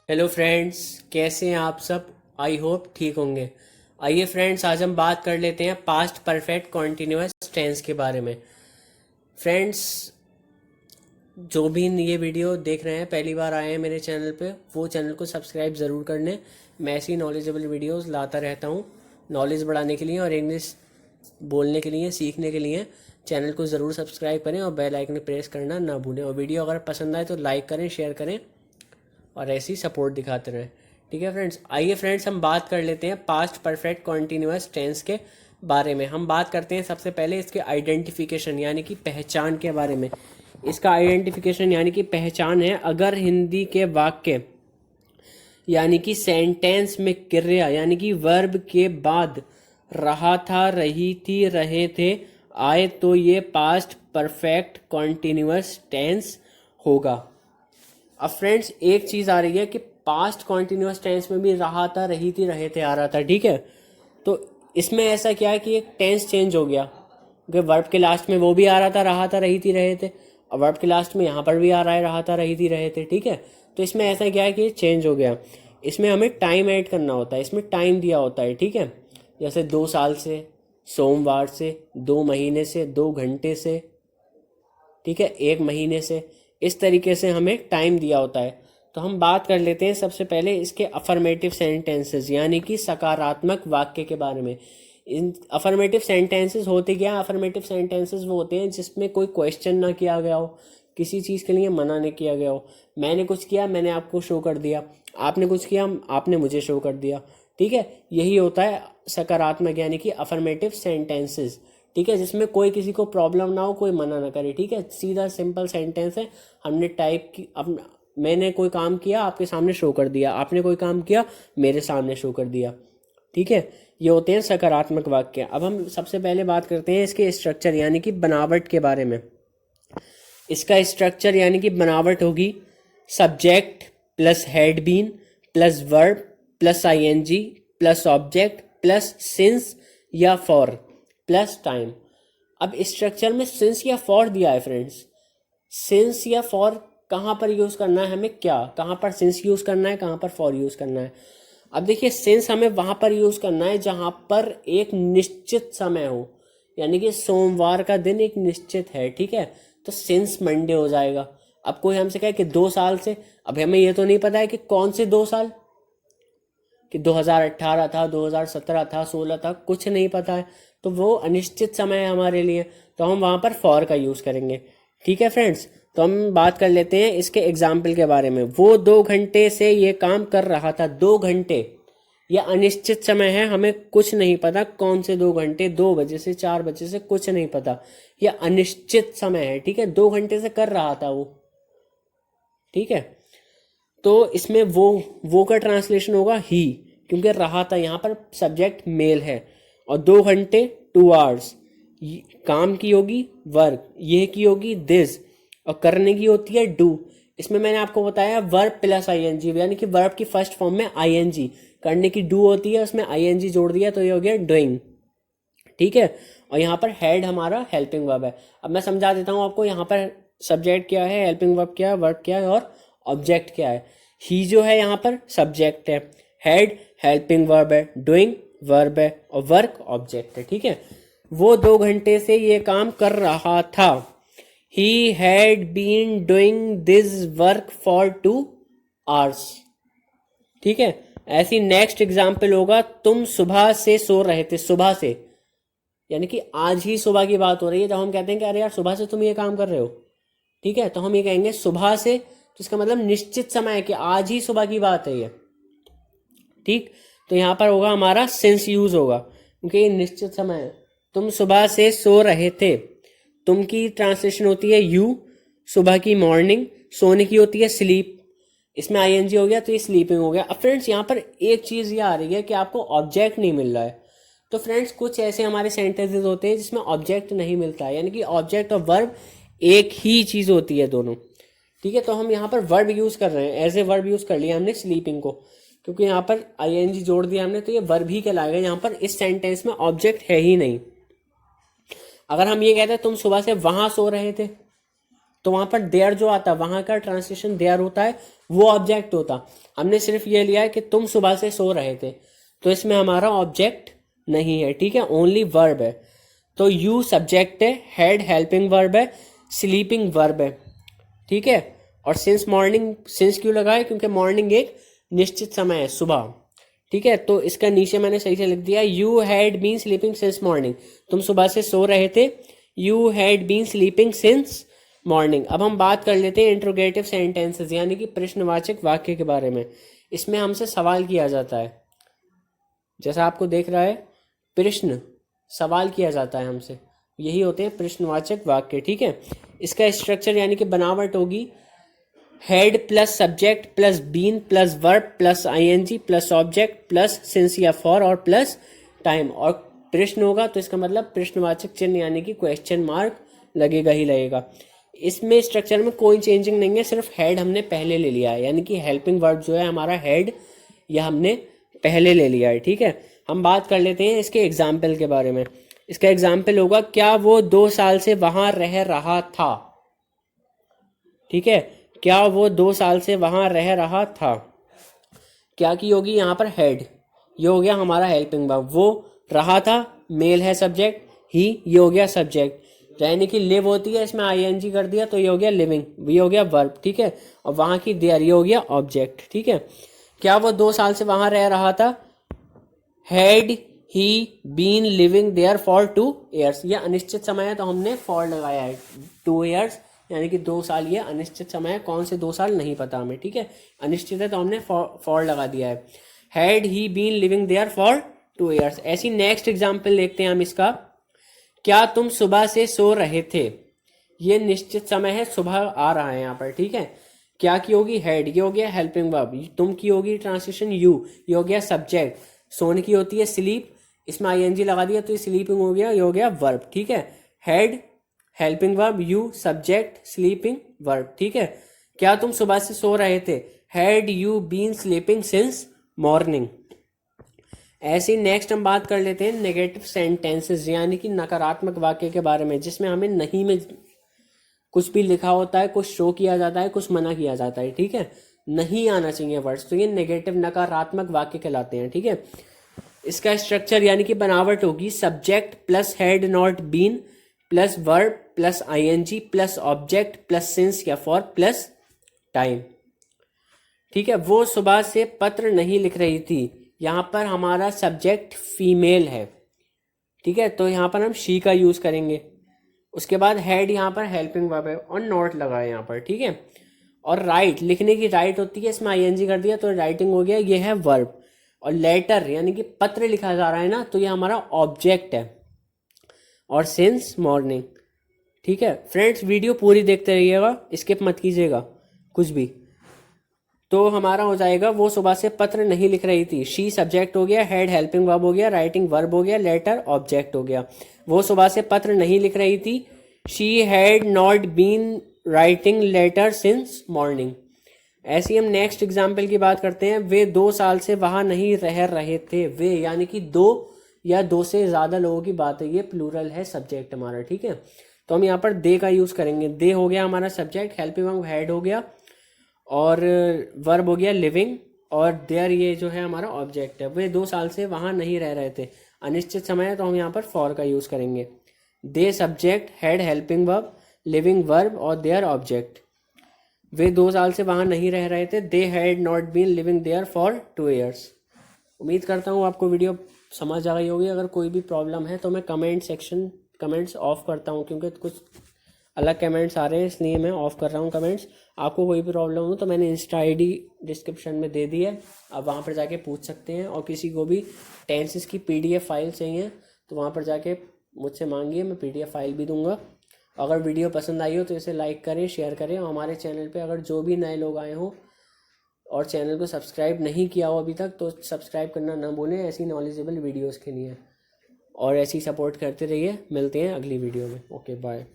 Hello friends, कैसे हैं आप सब। आई होप ठीक होंगे। आइए फ्रेंड्स, आज हम बात कर लेते हैं पास्ट परफेक्ट कॉन्टिन्यूअस टेंस के बारे में। फ्रेंड्स, जो भी ये वीडियो देख रहे हैं, पहली बार आए हैं मेरे चैनल पे, वो चैनल को सब्सक्राइब ज़रूर कर लें। मैं ऐसी नॉलेजेबल वीडियोस लाता रहता हूँ नॉलेज बढ़ाने के लिए और इंग्लिश बोलने के लिए, सीखने के लिए। चैनल को ज़रूर सब्सक्राइब करें और बेल आइकन प्रेस करना ना भूलें। और वीडियो अगर पसंद आए तो लाइक करें, शेयर करें और ऐसी सपोर्ट दिखाते रहें। ठीक है फ्रेंड्स, आइए फ्रेंड्स हम बात कर लेते हैं पास्ट परफेक्ट कॉन्टिन्यूअस टेंस के बारे में। हम बात करते हैं सबसे पहले इसके आइडेंटिफिकेशन यानी कि पहचान के बारे में। इसका आइडेंटिफिकेशन यानी कि पहचान है, अगर हिंदी के वाक्य यानी कि सेंटेंस में क्रिया यानी कि वर्ब के बाद रहा था, रही थी, रहे थे आए तो ये पास्ट परफेक्ट कॉन्टिन्यूअस टेंस होगा। अब फ्रेंड्स, एक चीज़ आ रही है कि पास्ट कॉन्टिन्यूअस टेंस में भी रहा था, रही थी, रहे थे आ रहा था। ठीक है, तो इसमें ऐसा क्या है कि एक टेंस चेंज हो गया, क्योंकि वर्ब के लास्ट में वो भी आ रहा था, रहा था, रही थी, रहे थे। और वर्ब के लास्ट में यहाँ पर भी आ रहा है, रहा था, रही थी, रहे थे। ठीक है, तो इसमें ऐसा क्या है कि चेंज हो गया। इसमें हमें टाइम ऐड करना होता है, इसमें टाइम दिया होता है। ठीक है, जैसे 2 साल से, सोमवार से, 2 महीने से, 2 घंटे से, ठीक है, 1 महीने से, इस तरीके से हमें टाइम दिया होता है। तो हम बात कर लेते हैं सबसे पहले इसके अफर्मेटिव सेंटेंसेस यानी कि सकारात्मक वाक्य के बारे में। इन अफर्मेटिव सेंटेंसेस होते क्या हैं? अफर्मेटिव सेंटेंसेस वो होते हैं जिसमें कोई क्वेश्चन ना किया गया हो, किसी चीज़ के लिए मना नहीं किया गया हो। मैंने कुछ किया, मैंने आपको शो कर दिया, आपने कुछ किया, आपने मुझे शो कर दिया। ठीक है, यही होता है सकारात्मक यानी कि अफर्मेटिव सेंटेंसेस। ठीक है, जिसमें कोई किसी को प्रॉब्लम ना हो, कोई मना ना करे। ठीक है, सीधा सिंपल सेंटेंस है। हमने टाइप की, अब मैंने कोई काम किया, आपके सामने शो कर दिया, आपने कोई काम किया, मेरे सामने शो कर दिया। ठीक है, ये होते हैं सकारात्मक वाक्य। अब हम सबसे पहले बात करते हैं इसके स्ट्रक्चर यानी कि बनावट के बारे में। इसका स्ट्रक्चर यानी कि बनावट होगी subject plus had been plus verb plus ING plus object plus since या फॉर प्लस टाइम। अब स्ट्रक्चर में सिंस या फॉर दिया है फ्रेंड्स। सिंस या फॉर कहाँ पर यूज करना है हमें, क्या कहाँ पर सिंस यूज करना है, कहाँ पर फॉर यूज करना है। अब देखिए, सिंस हमें वहां पर यूज करना है जहां पर एक निश्चित समय हो, यानी कि सोमवार का दिन एक निश्चित है। ठीक है, तो सिंस मंडे हो जाएगा। अब कोई हमसे कहे कि 2 साल से, अब हमें ये तो नहीं पता है कि कौन से 2 साल, कि 2018 था, 2017 था, 16 था, कुछ नहीं पता है। तो वो अनिश्चित समय है हमारे लिए, तो हम वहां पर फॉर का यूज करेंगे। ठीक है फ्रेंड्स, तो हम बात कर लेते हैं इसके एग्जाम्पल के बारे में। वो 2 घंटे से ये काम कर रहा था। 2 घंटे, यह अनिश्चित समय है, हमें कुछ नहीं पता कौन से 2 घंटे, 2 बजे से 4 बजे से, कुछ नहीं पता। यह अनिश्चित समय है। ठीक है, 2 घंटे से कर रहा था वो। ठीक है, तो इसमें वो का ट्रांसलेशन होगा ही, क्योंकि रहा था यहाँ पर सब्जेक्ट मेल है। और 2 घंटे 2 आवर्स, काम की होगी वर्क, ये की होगी दिस, और करने की होती है डू। इसमें मैंने आपको बताया वर्ब प्लस आईएनजी, यानी कि वर्ब की फर्स्ट फॉर्म में आईएनजी, करने की डू होती है, उसमें आईएनजी जोड़ दिया तो ये हो गया डूइंग। ठीक है, और यहाँ पर हेड हमारा हेल्पिंग वर्ब है। अब मैं समझा देता हूँ आपको, यहाँ पर सब्जेक्ट क्या है, हेल्पिंग वर्ब क्या है, वर्ब क्या है और ऑब्जेक्ट क्या है। ही जो है यहाँ पर सब्जेक्ट है, हेड हेल्पिंग वर्ब है, डूइंग वर्ब है और वर्क ऑब्जेक्ट है। ठीक है, वो 2 घंटे से ये काम कर रहा था। He had been doing this work for 2 hours. ठीक है, ऐसी नेक्स्ट एग्जाम्पल होगा, तुम सुबह से सो रहे थे। सुबह से यानी कि आज ही सुबह की बात हो रही है। जब हम कहते हैं कि अरे यार सुबह से तुम ये काम कर रहे हो, ठीक है, तो हम ये कहेंगे सुबह से, तो इसका मतलब निश्चित समय है कि आज ही सुबह की बात है ये। ठीक, तो यहाँ पर होगा हमारा सिंस यूज होगा, क्योंकि ये निश्चित समय है। तुम सुबह से सो रहे थे, तुम की ट्रांसलेशन होती है यू, सुबह की मॉर्निंग, सोने की होती है स्लीप, इसमें आईएनजी हो गया तो ये स्लीपिंग हो गया। अब फ्रेंड्स, यहाँ पर एक चीज ये आ रही है कि आपको ऑब्जेक्ट नहीं मिल रहा है। तो फ्रेंड्स, कुछ ऐसे हमारे सेंटेंसेस होते हैं जिसमें ऑब्जेक्ट नहीं मिलता है, यानी कि ऑब्जेक्ट और वर्ब एक ही चीज होती है दोनों। ठीक है, तो हम यहाँ पर वर्ब यूज कर रहे हैं, एज ए वर्ब यूज कर लिया हमने स्लीपिंग को, क्योंकि यहाँ पर आईएनजी जोड़ दिया हमने, तो ये वर्ब ही कहलाएगा। यहाँ पर इस सेंटेंस में ऑब्जेक्ट है ही नहीं। अगर हम ये कहते हैं तुम सुबह से वहां सो रहे थे, तो वहां पर देयर जो आता है वहां का ट्रांसलेशन देयर होता है, वो ऑब्जेक्ट होता। हमने सिर्फ ये लिया है कि तुम सुबह से सो रहे थे, तो इसमें हमारा ऑब्जेक्ट नहीं है, ठीक है, ओनली वर्ब है। तो यू सब्जेक्ट है, हेड हेल्पिंग वर्ब है, स्लीपिंग वर्ब है, ठीक है। और सिंस मॉर्निंग, सिंस क्यों लगा है, क्योंकि मॉर्निंग एक निश्चित समय है, सुबह, ठीक है। तो इसका नीचे मैंने सही से लिख दिया, you had been sleeping since morning, तुम सुबह से सो रहे थे, you had been sleeping since morning. अब हम बात कर लेते हैं इंट्रोगेटिव सेंटेंसेस यानी कि प्रश्नवाचक वाक्य के बारे में। इसमें हमसे सवाल किया जाता है, जैसा आपको देख रहा है, प्रश्न, सवाल किया जाता है हमसे, यही होते हैं प्रश्नवाचक वाक्य, ठीक है। इसका स्ट्रक्चर यानी कि बनावट होगी had plus subject plus been plus verb plus ING plus object plus since या फॉर और प्लस टाइम, और प्रश्न होगा तो इसका मतलब प्रश्नवाचक चिन्ह यानी कि क्वेश्चन मार्क लगेगा ही लगेगा। इसमें स्ट्रक्चर में कोई चेंजिंग नहीं है, सिर्फ हेड हमने पहले ले लिया है, यानी कि हेल्पिंग वर्ब जो है हमारा हेड, यह हमने पहले ले लिया है, ठीक है। हम बात कर लेते हैं इसके एग्जाम्पल के बारे में। इसका एग्जाम्पल होगा, क्या वो 2 साल से वहां रह रहा था, ठीक है, क्या वो 2 साल से वहां रह रहा था। क्या की होगी यहाँ पर हेड, ये हो गया हमारा हेल्पिंग वर्ब, वो रहा था मेल है सब्जेक्ट, ही ये हो गया सब्जेक्ट, यानी कि लिव होती है, इसमें आईएनजी कर दिया तो ये हो गया लिविंग, ये हो गया वर्ब, ठीक है। और वहां की देयर, ये हो गया ऑब्जेक्ट, ठीक है। क्या वो 2 साल से वहां रह रहा था, had he been living there for 2 years, ये अनिश्चित समय है तो हमने फॉर लगाया है, 2 years यानी कि 2 साल, ये अनिश्चित समय है, कौन से 2 साल नहीं पता हमें, ठीक है, अनिश्चित है तो हमने फॉर लगा दिया है। Had he been living there for 2 years। ऐसी नेक्स्ट एग्जाम्पल देखते हैं हम इसका, क्या तुम सुबह से सो रहे थे, ये निश्चित समय है, सुबह आ रहा है यहाँ पर, ठीक है। क्या की होगी हेड, ये हो गया हेल्पिंग वर्ब, तुम की होगी ट्रांसलेशन यू, ये हो गया सब्जेक्ट, सोने की होती है स्लीप, इसमें आईएनजी लगा दिया तो ये स्लीपिंग हो गया, ये हो गया वर्ब, ठीक है। Had helping verb, you subject, sleeping verb, ठीक है। क्या तुम सुबह से सो रहे थे, had you been sleeping since morning. ऐसे ही नेक्स्ट हम बात कर लेते हैं नेगेटिव सेंटेंसेस यानी कि नकारात्मक वाक्य के बारे में, जिसमें हमें नहीं में कुछ भी लिखा होता है, कुछ शो किया जाता है, कुछ मना किया जाता है, ठीक है, नहीं आना चाहिए वर्ड्स, तो ये नेगेटिव नकारात्मक वाक्य कहलाते हैं, ठीक है। इसका स्ट्रक्चर यानी कि बनावट होगी subject plus had not been plus verb plus ING plus object plus since या फॉर प्लस टाइम, ठीक है। वो सुबह से पत्र नहीं लिख रही थी, यहाँ पर हमारा सब्जेक्ट फीमेल है, ठीक है, तो यहाँ पर हम शी का यूज करेंगे। उसके बाद हेड यहाँ पर हेल्पिंग वर्ब है और नॉट लगा है यहाँ पर, ठीक है। और राइट, लिखने की राइट होती है, इसमें आईएनजी कर दिया तो राइटिंग हो गया, ये है वर्ब। और लेटर यानी कि पत्र लिखा जा रहा है ना, तो ये हमारा ऑब्जेक्ट है। और सिंस मॉर्निंग, ठीक है। फ्रेंड्स वीडियो पूरी देखते रहिएगा, स्किप मत कीजिएगा कुछ भी। तो हमारा हो जाएगा, वो सुबह से पत्र नहीं लिख रही थी, शी सब्जेक्ट हो गया, हेड हेल्पिंग वर्ब हो गया, राइटिंग वर्ब हो गया, लेटर ऑब्जेक्ट हो गया। वो सुबह से पत्र नहीं लिख रही थी, she had not been writing letter since morning. ऐसे ही हम नेक्स्ट एग्जाम्पल की बात करते हैं, वे 2 साल से वहां नहीं रह रहे थे, वे यानी कि 2 या 2 से ज्यादा लोगों की बात है, ये प्लूरल है सब्जेक्ट हमारा, ठीक है। तो हम यहाँ पर दे का यूज करेंगे, दे हो गया हमारा सब्जेक्ट, हेल्पिंग वर्ब हेड हो गया और वर्ब हो गया लिविंग, और देयर ये जो है हमारा ऑब्जेक्ट है। वे 2 साल से वहां नहीं रह रहे थे, अनिश्चित समय है तो हम यहाँ पर फॉर का यूज करेंगे। They subject, had helping verb, living verb और देयर ऑब्जेक्ट। वे 2 साल से वहां नहीं रह रहे थे, they had not been living there for 2 years। उम्मीद करता हूँ आपको वीडियो समझ आ गई होगी। अगर कोई भी प्रॉब्लम है तो मैं कमेंट्स ऑफ करता हूँ, क्योंकि कुछ अलग कमेंट्स आ रहे हैं इसलिए मैं ऑफ कर रहा हूँ कमेंट्स। आपको कोई भी प्रॉब्लम हो तो मैंने इंस्टा आईडी डिस्क्रिप्शन में दे दी है, आप वहाँ पर जाके पूछ सकते हैं। और किसी को भी टेंसेस की पीडीएफ फाइल चाहिए तो वहाँ पर जाके मुझसे मांगिए, मैं पीडीएफ फाइल भी दूंगा। अगर वीडियो पसंद आई हो तो इसे लाइक करें, शेयर करें। और हमारे चैनल पे अगर जो भी नए लोग आए हों और चैनल को सब्सक्राइब नहीं किया हो अभी तक तो सब्सक्राइब करना ना भूलें, ऐसी नॉलेजेबल वीडियोज़ के लिए। और ऐसी सपोर्ट करते रहिए, मिलते हैं अगली वीडियो में। Okay bye.